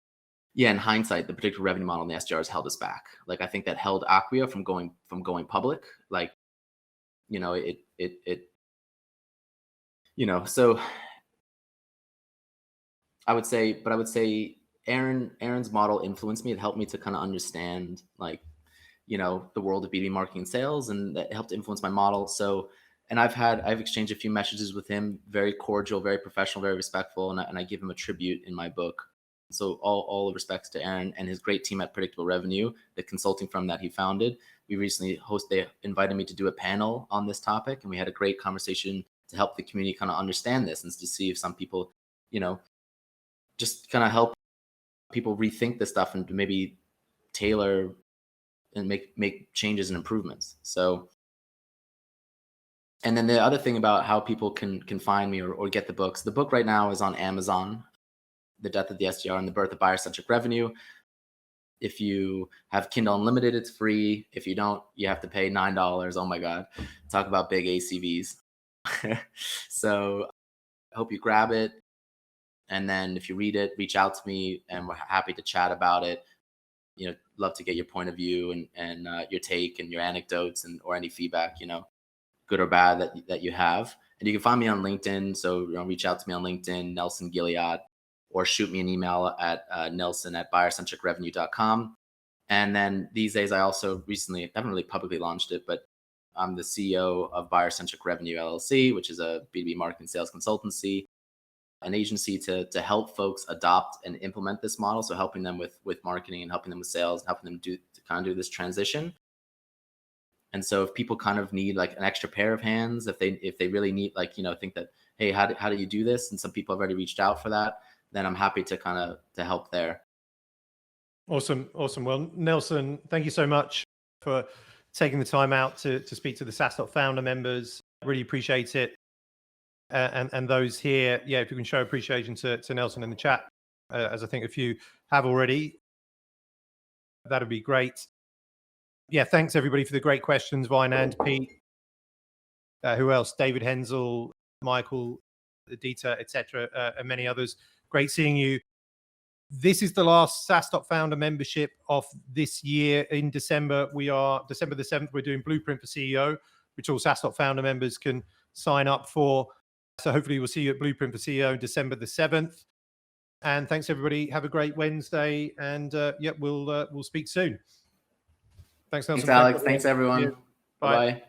yeah, in hindsight, the predictable revenue model and the SDRs held us back. Like, I think that held Acquia from going public. Like, you know, you know, so I would say Aaron's model influenced me. It helped me to kind of understand, like, you know, the world of B2B marketing and sales, and that helped influence my model. So, and I've exchanged a few messages with him, very cordial, very professional, very respectful, and I give him a tribute in my book. So all respects to Aaron and his great team at Predictable Revenue, the consulting firm that he founded. We recently they invited me to do a panel on this topic, and we had a great conversation to help the community kind of understand this and to see if some people, you know, just kind of help people rethink this stuff and to maybe tailor and make changes and improvements. So, and then the other thing about how people can find me or get the books. The book right now is on Amazon, The Death of the SDR and the Birth of Buyer Centric Revenue. If you have Kindle Unlimited, it's free. If you don't, you have to pay $9. Oh my God. Talk about big ACVs. So I hope you grab it. And then if you read it, reach out to me and we're happy to chat about it. You know, love to get your point of view and your take and your anecdotes or any feedback, you know, good or bad that you have. And you can find me on LinkedIn. So, you know, reach out to me on LinkedIn, Nelson Gilliat, or shoot me an email at nelson@buyercentricrevenue.com. And then these days, I also recently, haven't really publicly launched it, but I'm the CEO of Buyer Centric Revenue LLC, which is a B2B marketing and sales consultancy, an agency to help folks adopt and implement this model. So helping them with marketing and helping them with sales, and helping them to kind of do this transition. And so if people kind of need like an extra pair of hands, if they really need, like, you know, think that, hey, how do you do this? And some people have already reached out for that, then I'm happy to kind of to help there. Awesome. Well, Nelson, thank you so much for taking the time out to speak to the SaaStock founder members. Really appreciate it. And those here, yeah, if you can show appreciation to Nelson in the chat, as I think a few have already, that'd be great. Yeah, thanks everybody for the great questions, Vinand, Pete, who else? David Hensel, Michael, Dieter, etc., and many others. Great seeing you. This is the last SaaStock founder membership of this year. In December, December the 7th, we're doing Blueprint for CEO, which all SaaStock founder members can sign up for. So hopefully we'll see you at Blueprint for CEO December the 7th. And thanks everybody. Have a great Wednesday. And yeah, we'll speak soon. Thanks, Nelson. Thanks, Alex. Thanks, everyone. Bye. Bye-bye.